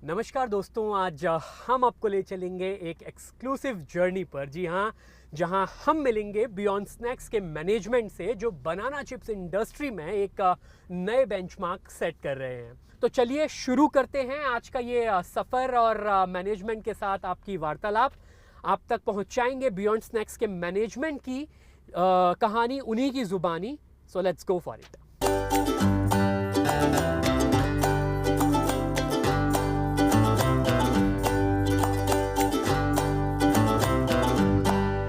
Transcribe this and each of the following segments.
नमस्कार दोस्तों, आज हम आपको ले चलेंगे एक एक्सक्लूसिव जर्नी पर। जी हाँ, जहाँ हम मिलेंगे बियॉन्ड स्नैक्स के मैनेजमेंट से, जो बनाना चिप्स इंडस्ट्री में एक नए बेंचमार्क सेट कर रहे हैं। तो चलिए शुरू करते हैं आज का ये सफ़र और मैनेजमेंट के साथ आपकी वार्तालाप। आप तक पहुँचाएंगे बियॉन्ड स्नैक्स के मैनेजमेंट की कहानी उन्हीं की ज़ुबानी। So let's go for it.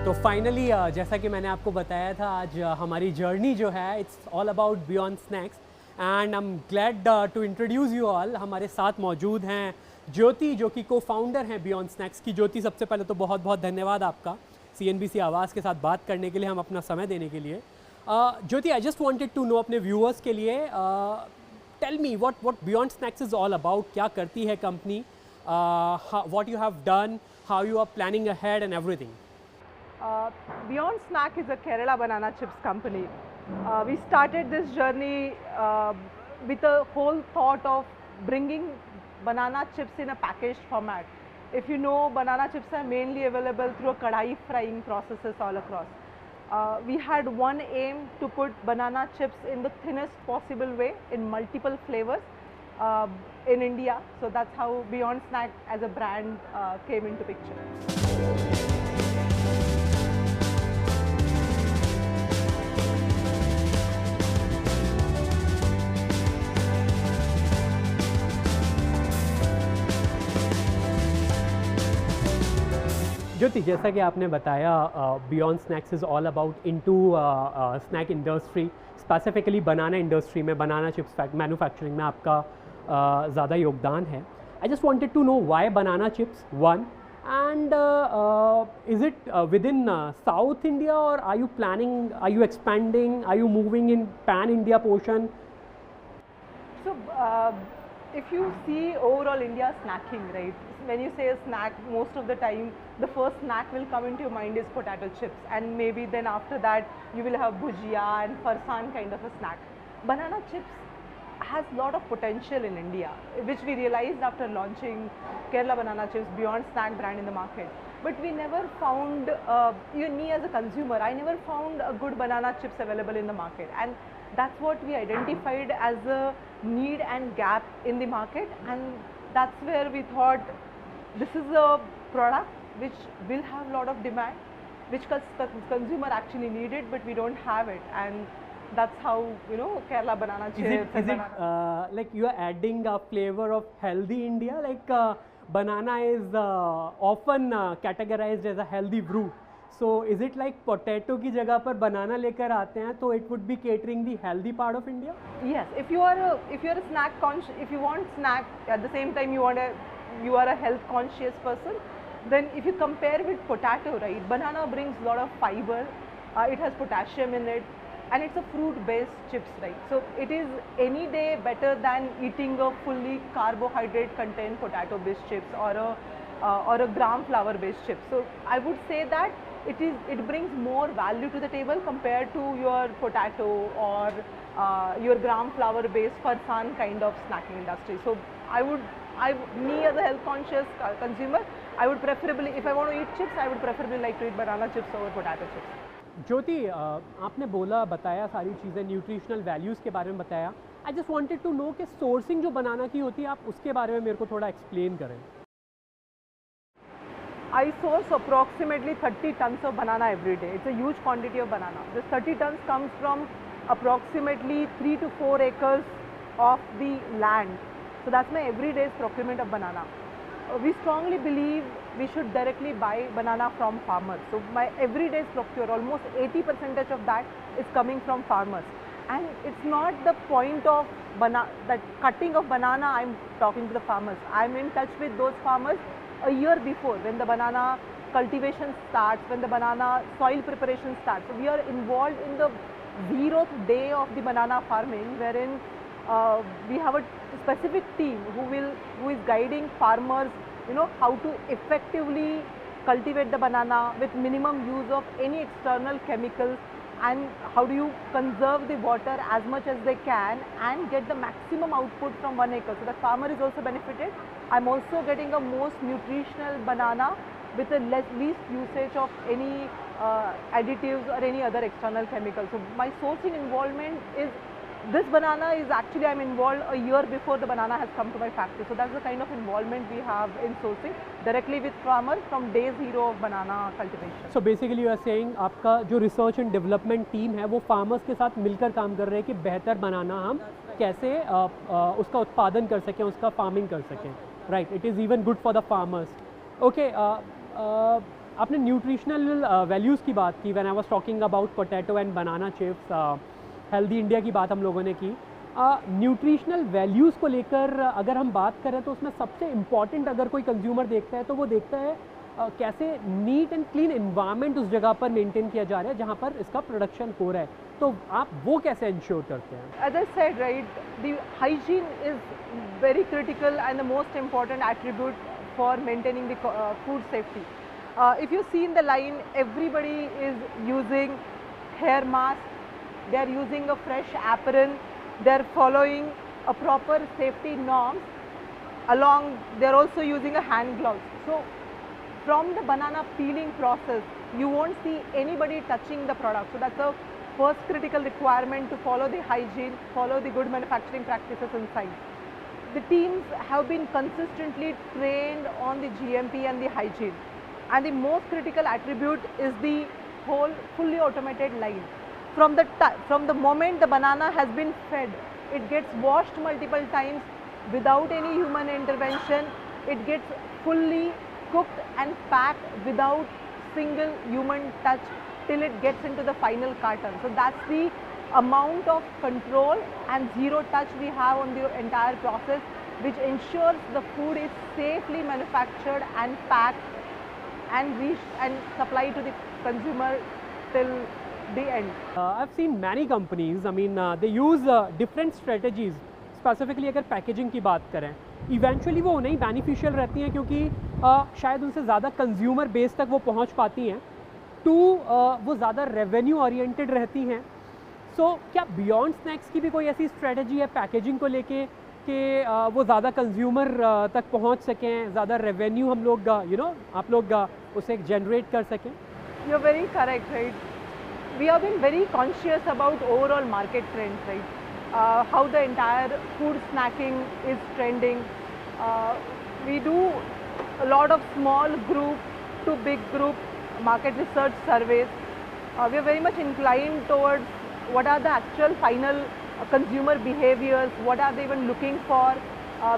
तो फाइनली जैसा कि मैंने आपको बताया था, आज हमारी जर्नी जो है it's all about Beyond Snacks and I am glad to introduce you all. हमारे साथ मौजूद हैं ज्योति, जो कि को फाउंडर हैं बियॉन्ड स्नैक्स की। ज्योति, सबसे पहले तो बहुत बहुत धन्यवाद आपका CNBC आवाज़ के साथ बात करने के लिए, हम अपना समय देने के लिए। Jyoti, I just wanted to know अपने व्यूअर्स के लिए, tell me what Beyond Snacks is all about. क्या करती है company, what you have done, how you are planning ahead and everything. Beyond Snack is a Kerala banana chips company. We started this journey with a whole thought of bringing banana chips in a packaged format. If you know, banana chips are mainly available through a kadai frying processes all across. We had one aim to put banana chips in the thinnest possible way in multiple flavors in India. So that's how Beyond Snack as a brand came into picture. Jyoti, जैसा कि आपने बताया, Beyond Snacks is all about into snack industry, specifically banana industry में, banana chips manufacturing में आपका ज़्यादा योगदान है। I just wanted to know why banana chips one, and is it within South India, और are you planning, are you expanding, are you moving in pan India portion? So, if you see overall India snacking, right? When you say a snack, most of the time, the first snack will come into your mind is potato chips, and maybe then after that, you will have bhujia and farsan kind of a snack. Banana chips has a lot of potential in India, which we realized after launching Kerala Banana Chips Beyond Snack brand in the market. But we never found, even me as a consumer, I never found a good banana chips available in the market, and that's what we identified as a need and gap in the market, and that's where we thought this is a product which will have a lot of demand, which consumer actually need it, but we don't have it, and that's how, you know, Kerala Banana Chips. Is it like you are adding a flavor of healthy India? Like banana is often categorized as a healthy fruit. So is it like potato की जगह पर banana लेकर आते हैं, तो it would be catering the healthy part of India? Yes, if you are a snack conscious, if you want snack at the same time you are a health conscious person, then if you compare with potato, right, banana brings a lot of fiber, it has potassium in it, and it's a fruit based chips, right? So it is any day better than eating a fully carbohydrate contained potato based chips or a gram flour based chips. So I would say that it brings more value to the table compared to your potato or your gram flour based farsan kind of snacking industry. So me as a health conscious consumer, I would preferably, if I want to eat chips, I would preferably like to eat banana chips over potato chips. ज्योति, आपने बताया सारी चीज़ें, nutritional values के बारे में बताया। I just wanted to know कि sourcing जो बनाना की होती है, आप उसके बारे में मेरे को थोड़ा एक्सप्लेन करें। I source approximately 30 tons of banana every day. It's a huge quantity of banana. This 30 tons comes from approximately 3 to 4 acres of the land. So that's my everyday's procurement of banana. We strongly believe we should directly buy banana from farmers. So my everyday's procure, almost 80% of that is coming from farmers. And it's not the point of that cutting of banana I'm talking to the farmers. I'm in touch with those farmers a year before, when the banana cultivation starts, when the banana soil preparation starts. So we are involved in the 0th day of the banana farming, wherein we have a specific team who is guiding farmers, you know, how to effectively cultivate the banana with minimum use of any external chemicals, and how do you conserve the water as much as they can and get the maximum output from 1 acre. So the farmer is also benefited. I'm also getting a most nutritional banana with the least usage of any additives or any other external chemicals. So my sourcing involvement is, this banana is actually, I'm involved a year before the banana has come to my factory. So that's the kind of involvement we have in sourcing directly with farmers from day zero of banana cultivation. So basically you are saying आपका जो research and development team है वो farmers के साथ मिलकर काम कर रहे हैं कि बेहतर बनाना हम कैसे उसका उत्पादन कर सकें, उसका farming कर सकें. Right, it is even good for the farmers. Okay, आपने न्यूट्रिशनल वैल्यूज़ की बात की. When I was talking about potato and banana chips, healthy India की बात हम लोगों ने की. न्यूट्रिशनल वैल्यूज़ को लेकर अगर हम बात करें तो उसमें सबसे इम्पॉर्टेंट अगर कोई कंज्यूमर देखता है तो वो देखता है कैसे नीट एंड क्लीन एनवायरनमेंट उस जगह पर मेंटेन किया जा रहा है जहाँ पर इसका प्रोडक्शन हो रहा है. तो आप वो कैसे इंश्योर करते हैं? As I said, right, the hygiene is very critical and the most important attribute for maintaining the food safety. If you see in the line, everybody is using hair mask, they are using a fresh apron, they are following a proper safety norms. Along, they are also using a hand gloves. So from the banana peeling process, you won't see anybody touching the product. So that's a first critical requirement to follow the hygiene, follow the good manufacturing practices inside. The teams have been consistently trained on the GMP and the hygiene. And the most critical attribute is the whole fully automated line. From the moment the banana has been fed, it gets washed multiple times without any human intervention. It gets fully cooked and packed without single human touch till it gets into the final carton. So that's the amount of control and zero touch we have on the entire process, which ensures the food is safely manufactured and packed and reached and supplied to the consumer till the end. I've seen many companies, I mean, they use different strategies. Specifically अगर packaging की बात करें, eventually वो उन्हें beneficial रहती हैं क्योंकि शायद उनसे ज़्यादा कंज्यूमर बेस तक वो पहुंच पाती हैं. टू वो ज़्यादा रेवेन्यू ओरिएंटेड रहती हैं. सो क्या बियॉन्ड स्नैक्स की भी कोई ऐसी स्ट्रेटजी है पैकेजिंग को लेके कि वो ज़्यादा कंज्यूमर तक पहुंच सकें, ज़्यादा रेवेन्यू हम लोग आप लोग उसे जनरेट कर सकें? You're very correct, right? We have been very conscious about overall market trends, right? How the entire food snacking is trending. We do a lot of small group to big group market research surveys. We are very much inclined towards what are the actual final consumer behaviors, what are they even looking for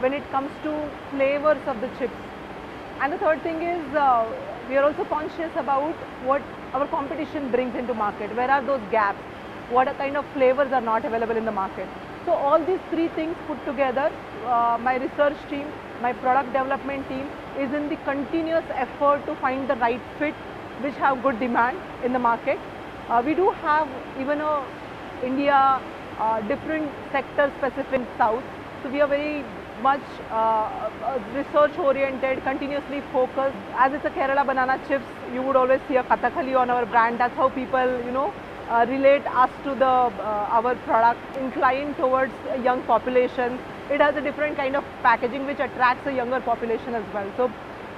when it comes to flavors of the chips. And the third thing is we are also conscious about what our competition brings into market. Where are those gaps? What kind of flavors are not available in the market? So all these three things put together, my research team, my product development team is in the continuous effort to find the right fit which have good demand in the market. We do have even a India different sector specific south. So we are very much research oriented, continuously focused. As it's a Kerala banana chips, you would always see a Kathakali on our brand. That's how people, relate us to the our product, inclined towards a young population. It has a different kind of packaging which attracts a younger population as well. So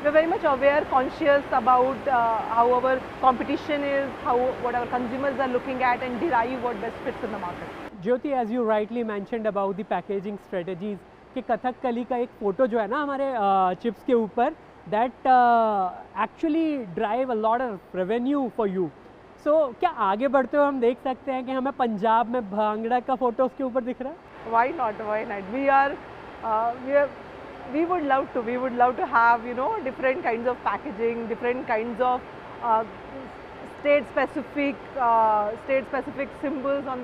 we're very much aware, conscious about how our competition is, what our consumers are looking at, and derive what best fits in the market. Jyoti, as you rightly mentioned about the packaging strategies, कि कथकली का एक photo जो है ना हमारे chips के ऊपर, that actually drive a lot of revenue for you. So क्या आगे बढ़ते हुए हम देख सकते हैं कि हमें पंजाब में भांगड़ा का फ़ोटो उसके ऊपर दिख रहा है? Why not? Why not? We would love to have different kinds of packaging, different kinds of state specific symbols on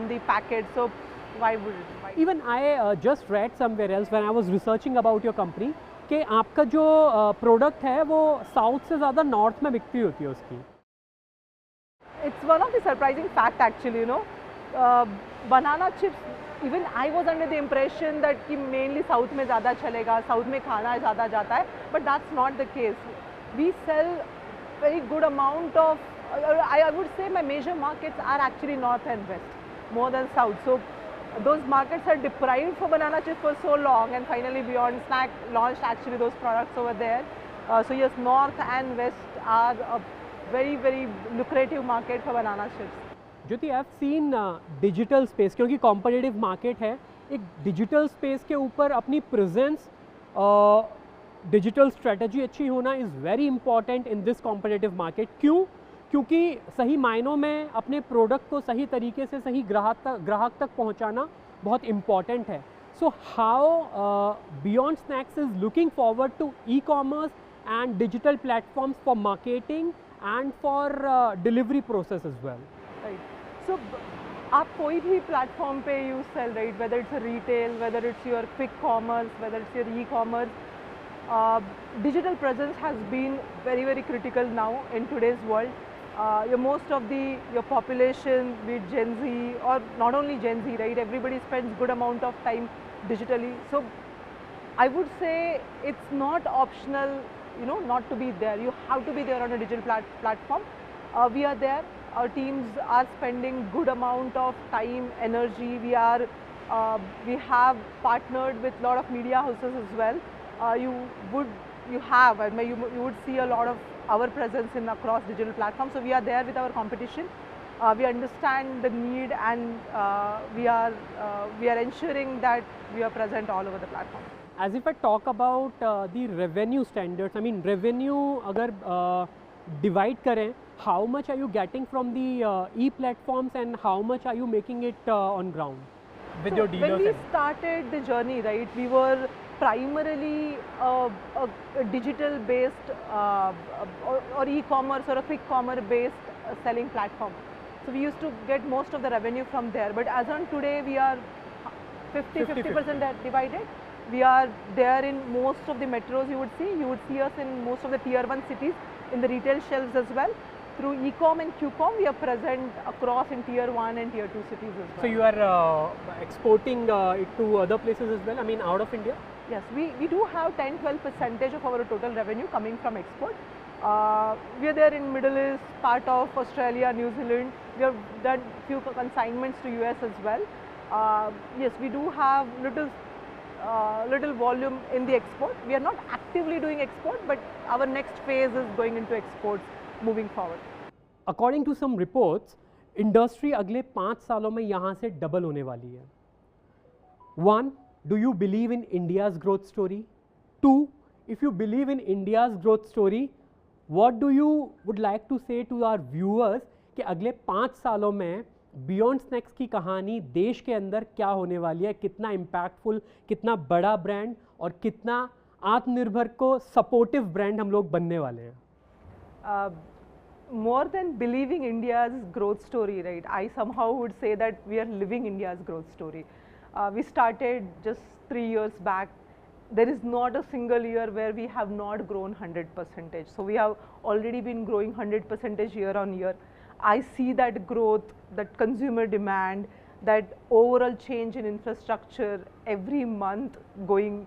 the packet. So why would it? Even I just read somewhere else when I was researching about your company कि आपका जो product है वो south से ज़्यादा north में बिकती होती है उसकी. It's one of the surprising fact actually, banana chips, even I was under the impression that कि mainly south में ज़्यादा चलेगा, south में खाना ज़्यादा जाता है, but that's not the case. We sell very good amount of I would say my major markets are actually north and west, more than south. So those markets are deprived for banana chips for so long, and finally Beyond Snack launched actually those products over there. So yes, north and west are a very lucrative market for banana chips. Jyoti, I have seen digital space, क्योंकि competitive market है, एक digital space के ऊपर अपनी presence, digital strategy अच्छी होना is very important in this competitive market. क्यों? क्योंकि सही मायनों में अपने प्रोडक्ट को सही तरीके से सही ग्राहक तक पहुंचाना बहुत इम्पॉर्टेंट है. So how Beyond Snacks is looking forward to e commerce and digital platforms for marketing and for delivery process as well. Right. So, आप कोई भी platform पे you sell, right? Whether it's a retail, whether it's your quick commerce, whether it's your e-commerce, digital presence has been very critical now in today's world. Most of your population, be it Gen Z or not only Gen Z, right? Everybody spends good amount of time digitally. So, I would say it's not optional, not to be there. You have to be there on a digital platform. We are there. Our teams are spending good amount of time, energy. We have partnered with a lot of media houses as well. You would see a lot of our presence in across digital platforms. So we are there with our competition. We understand the need, and we are ensuring that we are present all over the platform. As if I talk about the revenue standards, I mean revenue अगर divide करें, how much are you getting from the e-platforms and how much are you making it on ground with your dealers? When we started the journey, right, we were primarily a digital based or e-commerce or a quick commerce based selling platform. So we used to get most of the revenue from there, but as on today we are 50% divided. We are there in most of the metros. You would see us in most of the tier 1 cities in the retail shelves as well. Through e-com and q-com, we are present across in tier 1 and tier 2 cities as well. So you are exporting it to other places as well, I mean out of India? Yes, we do have 10-12% of our total revenue coming from export. We are there in Middle East, part of Australia, New Zealand. We have done few consignments to US as well. Yes, we do have little volume in the export. We are not actively doing export, but our next phase is going into exports moving forward. According to some reports, industry अगले 5 सालों में यहाँ से double होने वाली है. 1. Do you believe in India's growth story? 2. If you believe in India's growth story, what do you would like to say to our viewers कि अगले 5 सालों में बियॉन्ड स्नैक्स की कहानी देश के अंदर क्या होने वाली है, कितना इम्पैक्टफुल, कितना बड़ा ब्रांड और कितना आत्मनिर्भर को सपोर्टिव ब्रांड हम लोग बनने वाले हैं? More than believing India's growth story, right? I somehow would say that we are living India's growth story. We started just 3 years back. There is not a single year where we have not grown 100%. So we have already been growing 100% year on year. I see that growth, that consumer demand, that overall change in infrastructure every month going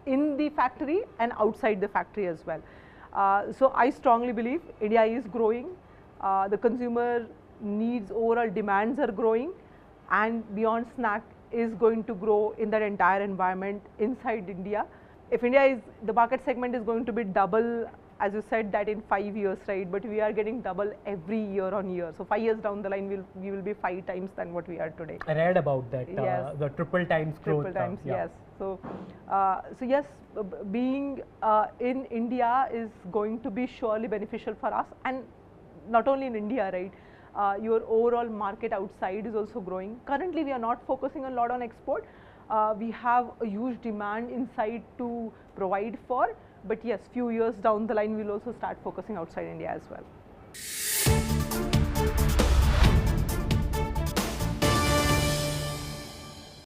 in the factory and outside the factory as well. So I strongly believe India is growing, the consumer needs, overall demands are growing, and Beyond Snack is going to grow in that entire environment inside India. If India is, the market segment is going to be double, as you said, that in 5 years, right? But we are getting double every year on year. So 5 years down the line, we will be 5 times than what we are today. I read about that. Yes. The triple times growth. Triple times, yeah. yes. So, yes, being in India is going to be surely beneficial for us, and not only in India, right? Your overall market outside is also growing. Currently, we are not focusing a lot on export. We have a huge demand inside to provide for, but yes, few years down the line, we'll also start focusing outside India as well.